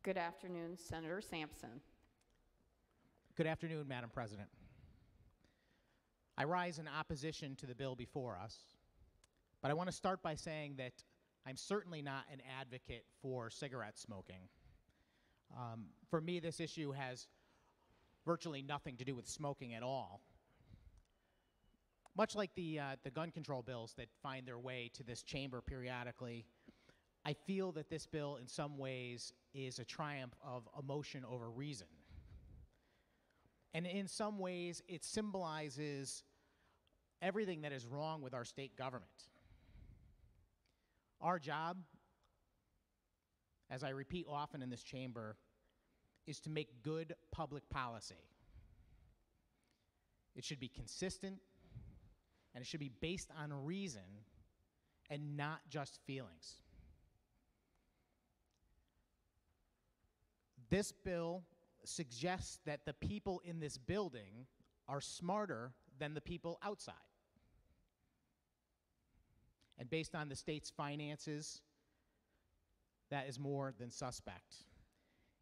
Good afternoon, Senator Sampson. Good afternoon, Madam President. I rise in opposition to the bill before us, but I want to start by saying that I'm certainly not an advocate for cigarette smoking. For me, this issue has virtually nothing to do with smoking at all. Much like the gun control bills that find their way to this chamber periodically, I feel that this bill in some ways is a triumph of emotion over reason. And in some ways, it symbolizes everything that is wrong with our state government. Our job, as I repeat often in this chamber, is to make good public policy. It should be consistent, and it should be based on reason and not just feelings. This bill suggests that the people in this building are smarter than the people outside. And based on the state's finances, that is more than suspect.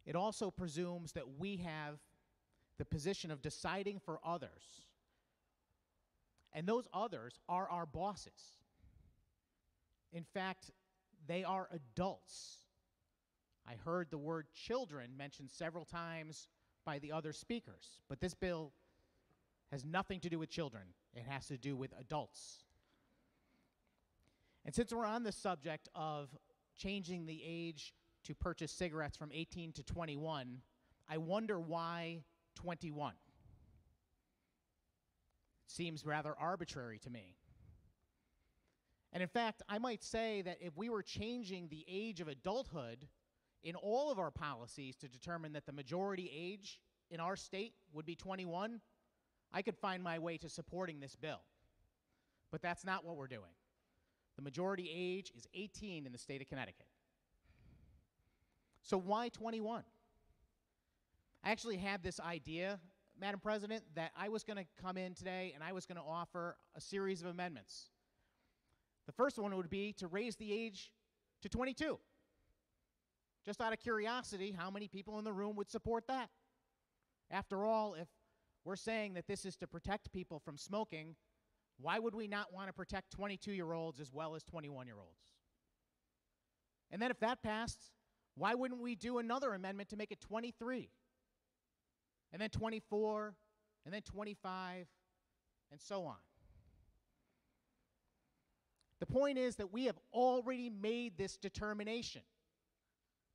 It also presumes that we have the position of deciding for others. And those others are our bosses. In fact, they are adults. I heard the word children mentioned several times by the other speakers, but this bill has nothing to do with children. It has to do with adults. And since we're on the subject of changing the age to purchase cigarettes from 18 to 21, I wonder why 21? It seems rather arbitrary to me. And in fact, I might say that if we were changing the age of adulthood in all of our policies to determine that the majority age in our state would be 21, I could find my way to supporting this bill. But that's not what we're doing. The majority age is 18 in the state of Connecticut. So why 21? I actually had this idea, Madam President, that I was going to come in today and I was going to offer a series of amendments. The first one would be to raise the age to 22. Just out of curiosity, how many people in the room would support that? After all, if we're saying that this is to protect people from smoking, why would we not want to protect 22-year-olds as well as 21-year-olds? And then if that passed, why wouldn't we do another amendment to make it 23? And then 24, and then 25, and so on. The point is that we have already made this determination.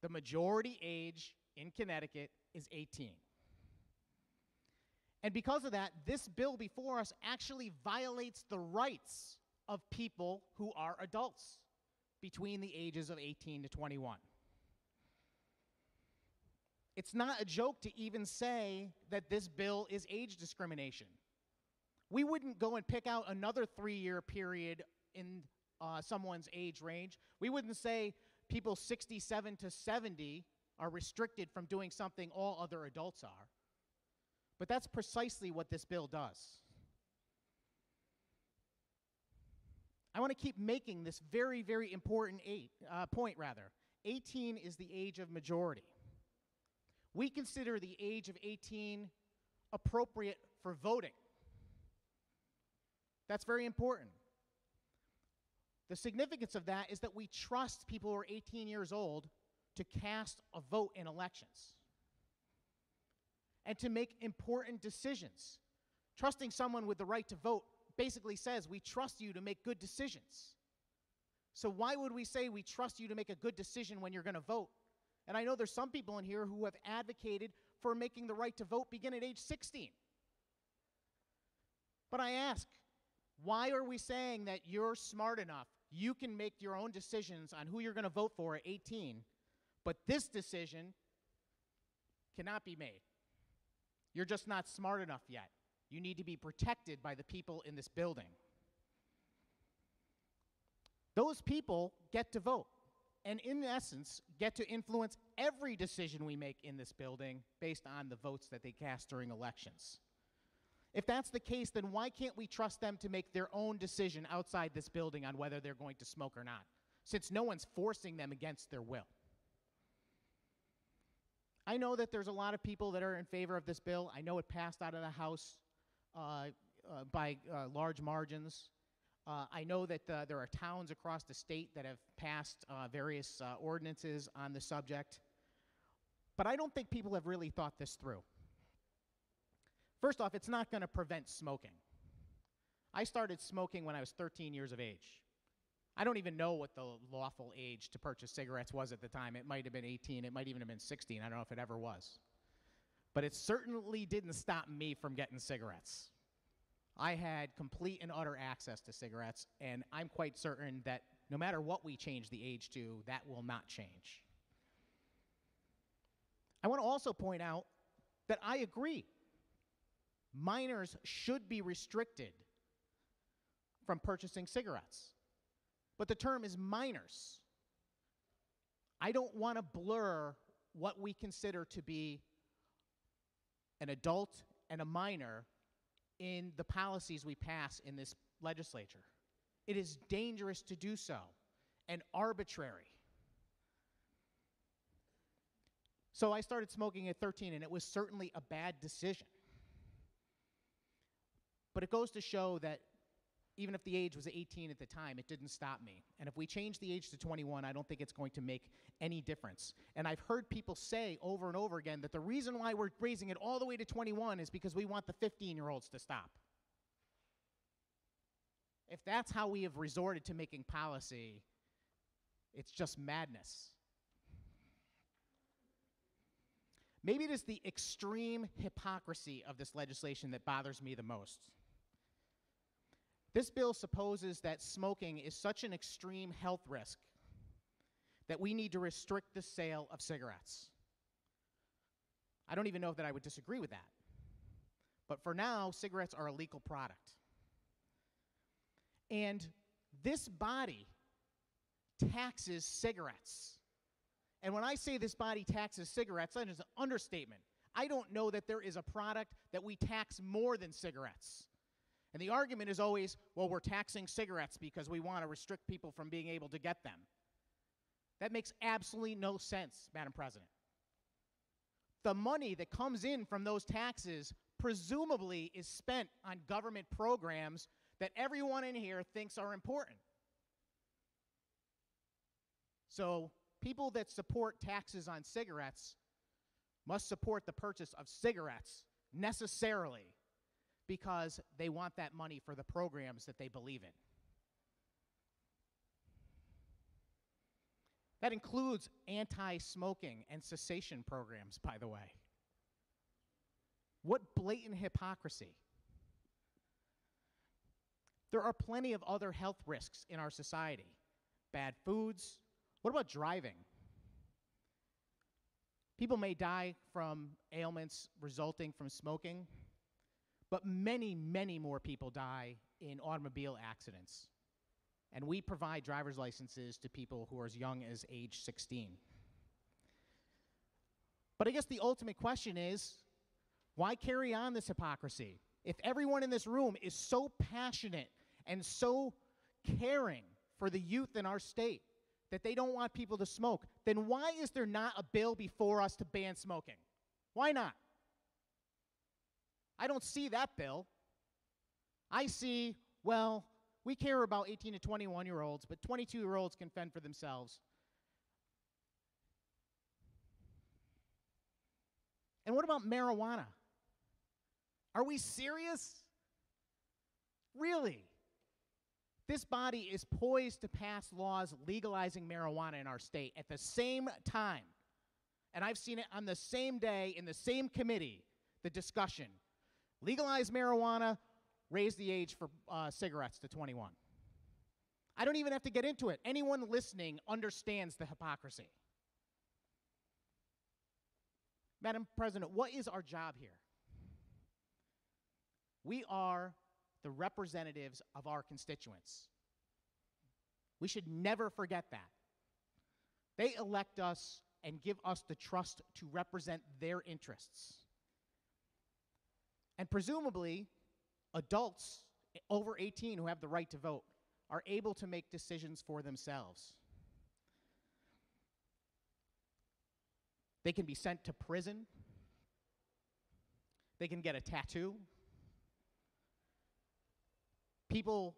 The majority age in Connecticut is 18. And because of that, this bill before us actually violates the rights of people who are adults between the ages of 18 to 21. It's not a joke to even say that this bill is age discrimination. We wouldn't go and pick out another 3-year period in someone's age range. We wouldn't say people 67 to 70 are restricted from doing something all other adults are. But that's precisely what this bill does. I want to keep making this very, very important point. 18 is the age of majority. We consider the age of 18 appropriate for voting. That's very important. The significance of that is that we trust people who are 18 years old to cast a vote in elections and to make important decisions. Trusting someone with the right to vote basically says we trust you to make good decisions. So why would we say we trust you to make a good decision when you're going to vote? And I know there's some people in here who have advocated for making the right to vote begin at age 16. But I ask, why are we saying that you're smart enough, you can make your own decisions on who you're going to vote for at 18, but this decision cannot be made? You're just not smart enough yet. You need to be protected by the people in this building. Those people get to vote, and in essence, get to influence every decision we make in this building based on the votes that they cast during elections. If that's the case, then why can't we trust them to make their own decision outside this building on whether they're going to smoke or not, since no one's forcing them against their will? I know that there's a lot of people that are in favor of this bill. I know it passed out of the House by large margins. I know that there are towns across the state that have passed various ordinances on the subject. But I don't think people have really thought this through. First off, it's not going to prevent smoking. I started smoking when I was 13 years of age. I don't even know what the lawful age to purchase cigarettes was at the time. It might have been 18. It might even have been 16. I don't know if it ever was. But it certainly didn't stop me from getting cigarettes. I had complete and utter access to cigarettes, and I'm quite certain that no matter what we change the age to, that will not change. I want to also point out that I agree. Minors should be restricted from purchasing cigarettes. But the term is minors. I don't want to blur what we consider to be an adult and a minor in the policies we pass in this legislature. It is dangerous to do so and arbitrary. So I started smoking at 13, and it was certainly a bad decision. But it goes to show that even if the age was 18 at the time, it didn't stop me. And if we change the age to 21, I don't think it's going to make any difference. And I've heard people say over and over again that the reason why we're raising it all the way to 21 is because we want the 15-year-olds to stop. If that's how we have resorted to making policy, it's just madness. Maybe it is the extreme hypocrisy of this legislation that bothers me the most. This bill supposes that smoking is such an extreme health risk that we need to restrict the sale of cigarettes. I don't even know that I would disagree with that. But for now, cigarettes are a legal product. And this body taxes cigarettes. And when I say this body taxes cigarettes, that is an understatement. I don't know that there is a product that we tax more than cigarettes. And the argument is always, well, we're taxing cigarettes because we want to restrict people from being able to get them. That makes absolutely no sense, Madam President. The money that comes in from those taxes presumably is spent on government programs that everyone in here thinks are important. So people that support taxes on cigarettes must support the purchase of cigarettes necessarily because they want that money for the programs that they believe in. That includes anti-smoking and cessation programs, by the way. What blatant hypocrisy. There are plenty of other health risks in our society. Bad foods. What about driving? People may die from ailments resulting from smoking, but many, many more people die in automobile accidents. And we provide driver's licenses to people who are as young as age 16. But I guess the ultimate question is, why carry on this hypocrisy? If everyone in this room is so passionate and so caring for the youth in our state that they don't want people to smoke, then why is there not a bill before us to ban smoking? Why not? I don't see that bill. I see, well, we care about 18 to 21-year-olds, but 22-year-olds can fend for themselves. And what about marijuana? Are we serious? Really? This body is poised to pass laws legalizing marijuana in our state at the same time. And I've seen it on the same day in the same committee, the discussion. Legalize marijuana, raise the age for cigarettes to 21. I don't even have to get into it. Anyone listening understands the hypocrisy. Madam President, what is our job here? We are the representatives of our constituents. We should never forget that. They elect us and give us the trust to represent their interests. And presumably, adults over 18 who have the right to vote are able to make decisions for themselves. They can be sent to prison. They can get a tattoo. People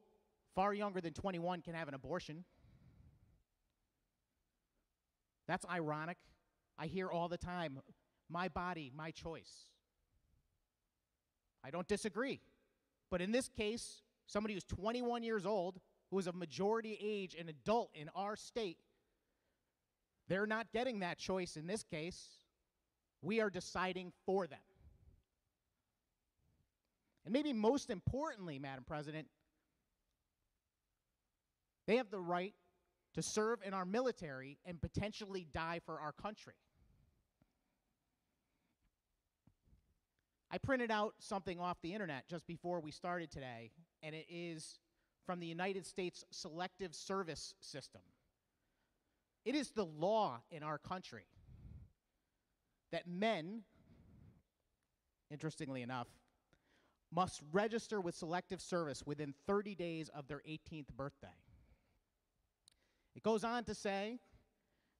far younger than 21 can have an abortion. That's ironic. I hear all the time, my body, my choice. I don't disagree. But in this case, somebody who's 21 years old, who is of majority age, an adult in our state, they're not getting that choice in this case. We are deciding for them. And maybe most importantly, Madam President, they have the right to serve in our military and potentially die for our country. I printed out something off the internet just before we started today, and it is from the United States Selective Service System. It is the law in our country that men, interestingly enough, must register with Selective Service within 30 days of their 18th birthday. It goes on to say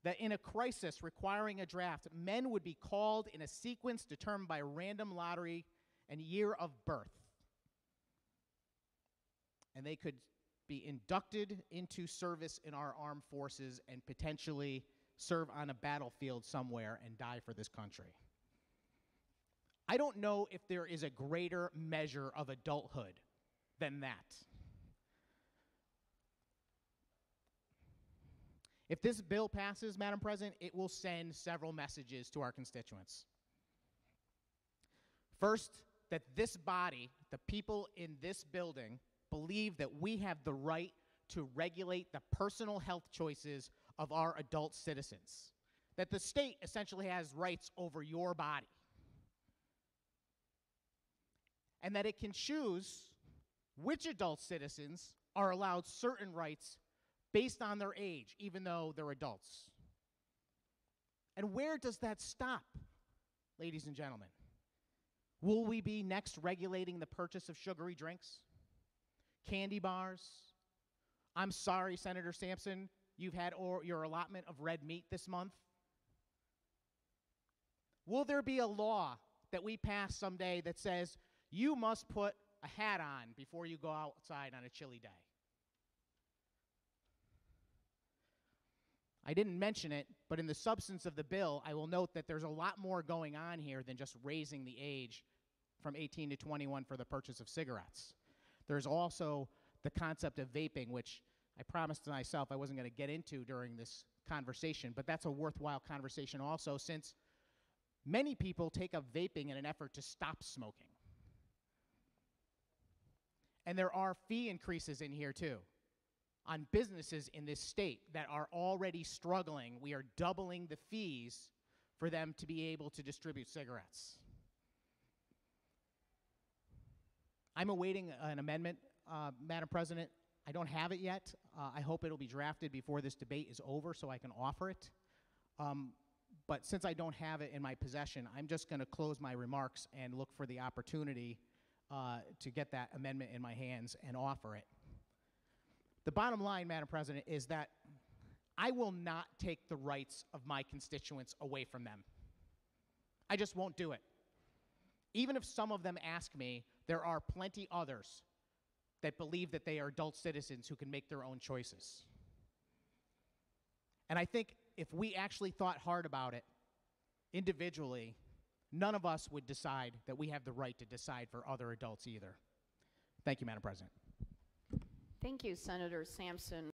that in a crisis requiring a draft, men would be called in a sequence determined by random lottery and year of birth. And they could be inducted into service in our armed forces and potentially serve on a battlefield somewhere and die for this country. I don't know if there is a greater measure of adulthood than that. If this bill passes, Madam President, it will send several messages to our constituents. First, that this body, the people in this building, believe that we have the right to regulate the personal health choices of our adult citizens. That the state essentially has rights over your body. And that it can choose which adult citizens are allowed certain rights based on their age, even though they're adults. And where does that stop, ladies and gentlemen? Will we be next regulating the purchase of sugary drinks? Candy bars? I'm sorry, Senator Sampson, you've had your allotment of red meat this month. Will there be a law that we pass someday that says you must put a hat on before you go outside on a chilly day? I didn't mention it, but in the substance of the bill, I will note that there's a lot more going on here than just raising the age from 18 to 21 for the purchase of cigarettes. There's also the concept of vaping, which I promised myself I wasn't going to get into during this conversation, but that's a worthwhile conversation also, since many people take up vaping in an effort to stop smoking. And there are fee increases in here too. On businesses in this state that are already struggling, we are doubling the fees for them to be able to distribute cigarettes. I'm awaiting an amendment, Madam President. I don't have it yet. I hope it'll be drafted before this debate is over so I can offer it. But since I don't have it in my possession, I'm just going to close my remarks and look for the opportunity to get that amendment in my hands and offer it. The bottom line, Madam President, is that I will not take the rights of my constituents away from them. I just won't do it. Even if some of them ask me, there are plenty others that believe that they are adult citizens who can make their own choices. And I think if we actually thought hard about it individually, none of us would decide that we have the right to decide for other adults either. Thank you, Madam President. Thank you, Senator Sampson.